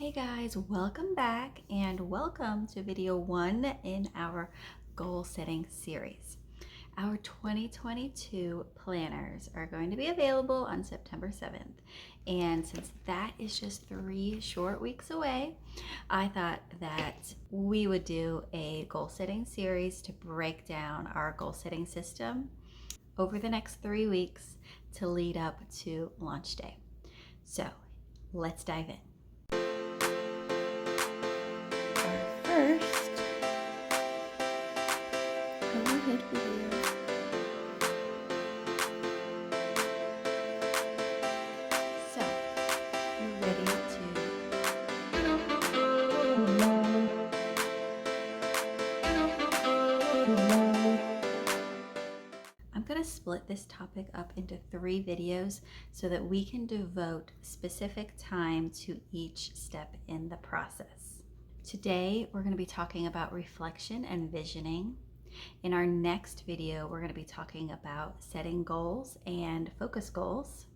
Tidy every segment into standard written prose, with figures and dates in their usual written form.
Hey guys, welcome back and welcome to video 1 in our goal setting series. Our 2022 planners are going to be available on September 7th. And since that is just 3 short weeks away, I thought that we would do a goal setting series to break down our goal setting system over the next 3 weeks to lead up to launch day. So let's dive in. First, go ahead video. So, you're ready to I'm going to split this topic up into 3 videos so that we can devote specific time to each step in the process. Today, we're going to be talking about reflection and visioning. In our next video, we're going to be talking about setting goals and focus goals.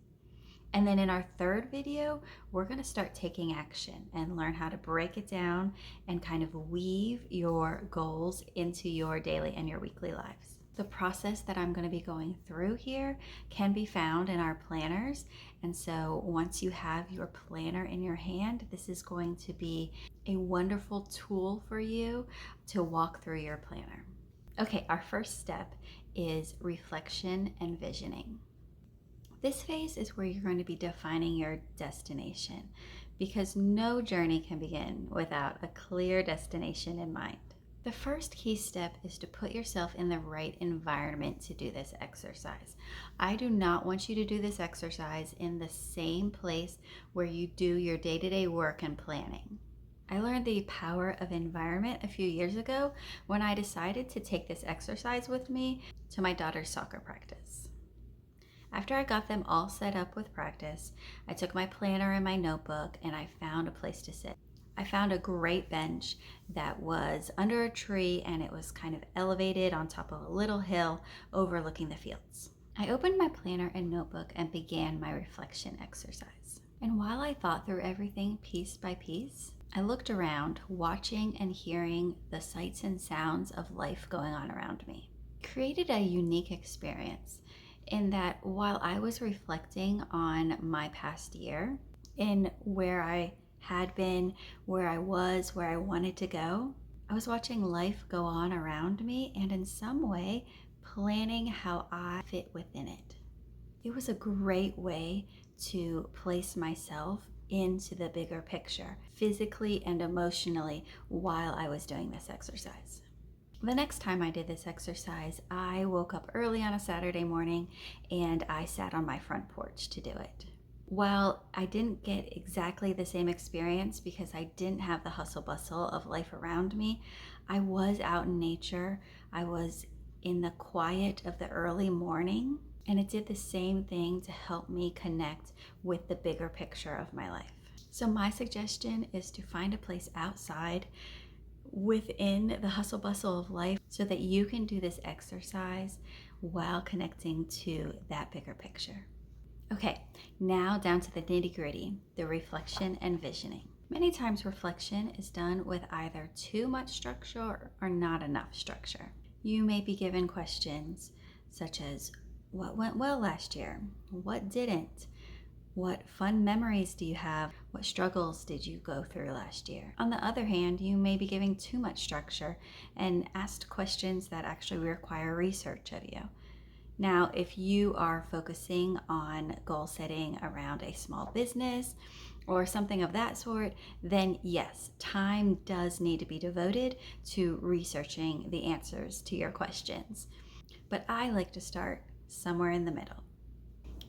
And then in our third video, we're going to start taking action and learn how to break it down and kind of weave your goals into your daily and your weekly lives. The process that I'm going to be going through here can be found in our planners. And so once you have your planner in your hand, this is going to be a wonderful tool for you to walk through your planner. Okay, our first step is reflection and visioning. This phase is where you're going to be defining your destination because no journey can begin without a clear destination in mind. The first key step is to put yourself in the right environment to do this exercise. I do not want you to do this exercise in the same place where you do your day-to-day work and planning. I learned the power of environment a few years ago when I decided to take this exercise with me to my daughter's soccer practice. After I got them all set up with practice, I took my planner and my notebook and I found a place to sit. I found a great bench that was under a tree and it was kind of elevated on top of a little hill overlooking the fields. I opened my planner and notebook and began my reflection exercise. And while I thought through everything piece by piece, I looked around, watching and hearing the sights and sounds of life going on around me. It created a unique experience in that while I was reflecting on my past year, in where I had been, where I was, where I wanted to go, I was watching life go on around me and in some way planning how I fit within it. It was a great way to place myself into the bigger picture, physically and emotionally, while I was doing this exercise. The next time I did this exercise, I woke up early on a Saturday morning and I sat on my front porch to do it. While I didn't get exactly the same experience because I didn't have the hustle bustle of life around me, I was out in nature. I was in the quiet of the early morning, and it did the same thing to help me connect with the bigger picture of my life. So my suggestion is to find a place outside within the hustle bustle of life so that you can do this exercise while connecting to that bigger picture. Okay, now down to the nitty-gritty, the reflection and visioning. Many times reflection is done with either too much structure or not enough structure. You may be given questions such as, what went well last year? What didn't? What fun memories do you have? What struggles did you go through last year? On the other hand, you may be giving too much structure and asked questions that actually require research of you. Now, if you are focusing on goal setting around a small business or something of that sort, then yes, time does need to be devoted to researching the answers to your questions. But I like to start somewhere in the middle.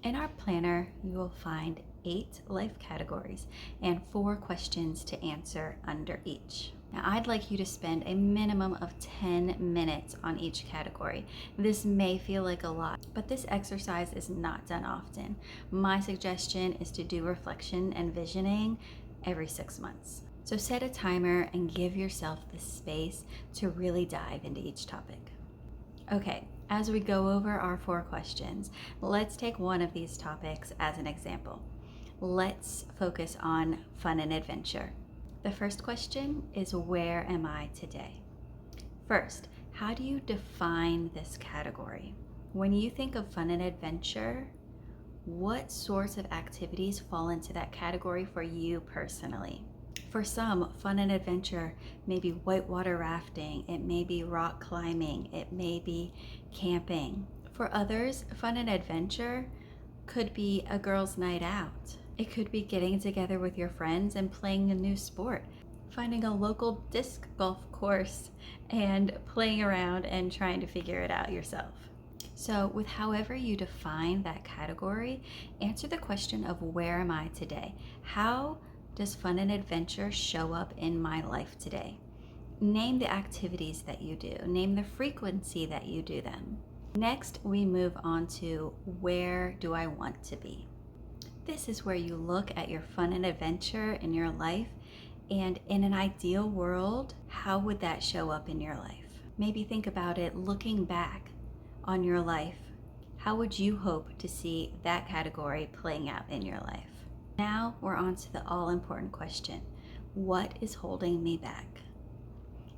In our planner, you will find 8 life categories and 4 questions to answer under each. Now, I'd like you to spend a minimum of 10 minutes on each category. This may feel like a lot, but this exercise is not done often. My suggestion is to do reflection and visioning every 6 months. So set a timer and give yourself the space to really dive into each topic. Okay, as we go over our 4 questions, let's take one of these topics as an example. Let's focus on fun and adventure. The first question is, where am I today? First, how do you define this category? When you think of fun and adventure, what sorts of activities fall into that category for you personally? For some, fun and adventure may be whitewater rafting, it may be rock climbing, it may be camping. For others, fun and adventure could be a girls' night out. It could be getting together with your friends and playing a new sport, finding a local disc golf course and playing around and trying to figure it out yourself. So with however you define that category, answer the question of, where am I today? How does fun and adventure show up in my life today? Name the activities that you do. Name the frequency that you do them. Next, we move on to, where do I want to be? This is where you look at your fun and adventure in your life, and in an ideal world, how would that show up in your life? Maybe think about it looking back on your life. How would you hope to see that category playing out in your life? Now we're on to the all-important question. What is holding me back?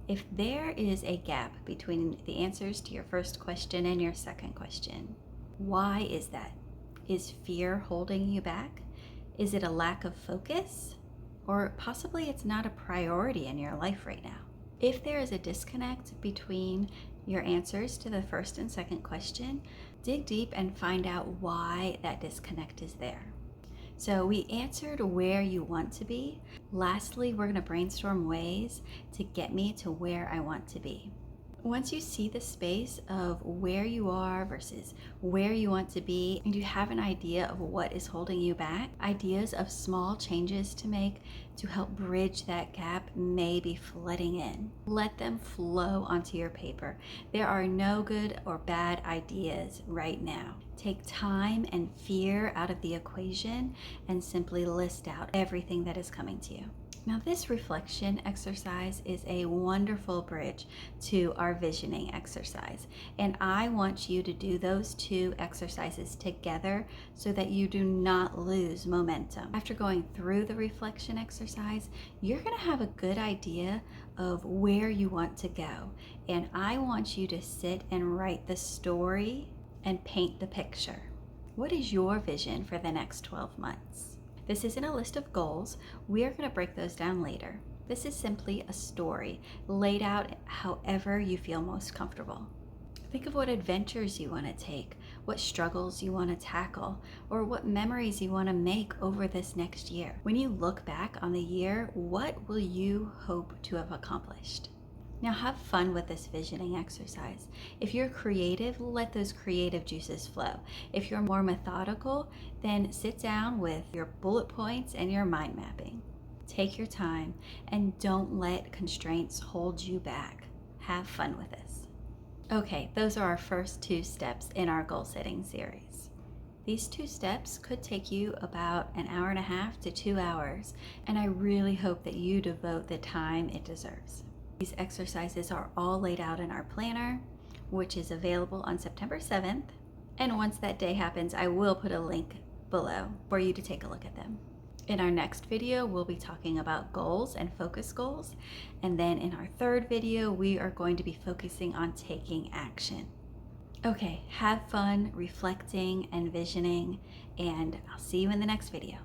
If there is a gap between the answers to your first question and your second question, why is that? Is fear holding you back? Is it a lack of focus? Or possibly it's not a priority in your life right now. If there is a disconnect between your answers to the first and second question, dig deep and find out why that disconnect is there. So we answered where you want to be. Lastly, we're going to brainstorm ways to get me to where I want to be. Once you see the space of where you are versus where you want to be, and you have an idea of what is holding you back, ideas of small changes to make to help bridge that gap may be flooding in. Let them flow onto your paper. There are no good or bad ideas right now. Take time and fear out of the equation and simply list out everything that is coming to you. Now, this reflection exercise is a wonderful bridge to our visioning exercise, and I want you to do those two exercises together so that you do not lose momentum. After going through the reflection exercise, you're going to have a good idea of where you want to go, and I want you to sit and write the story and paint the picture. What is your vision for the next 12 months? This isn't a list of goals. We are going to break those down later. This is simply a story laid out however you feel most comfortable. Think of what adventures you want to take, what struggles you want to tackle, or what memories you want to make over this next year. When you look back on the year, what will you hope to have accomplished? Now have fun with this visioning exercise. If you're creative, let those creative juices flow. If you're more methodical, then sit down with your bullet points and your mind mapping. Take your time and don't let constraints hold you back. Have fun with this. Okay, those are our first 2 steps in our goal setting series. These 2 steps could take you about an hour and a half to 2 hours, and I really hope that you devote the time it deserves. These exercises are all laid out in our planner, which is available on September 7th. And once that day happens, I will put a link below for you to take a look at them. In our next video, we'll be talking about goals and focus goals. And then in our 3rd video, we are going to be focusing on taking action. Okay, have fun reflecting and visioning, and I'll see you in the next video.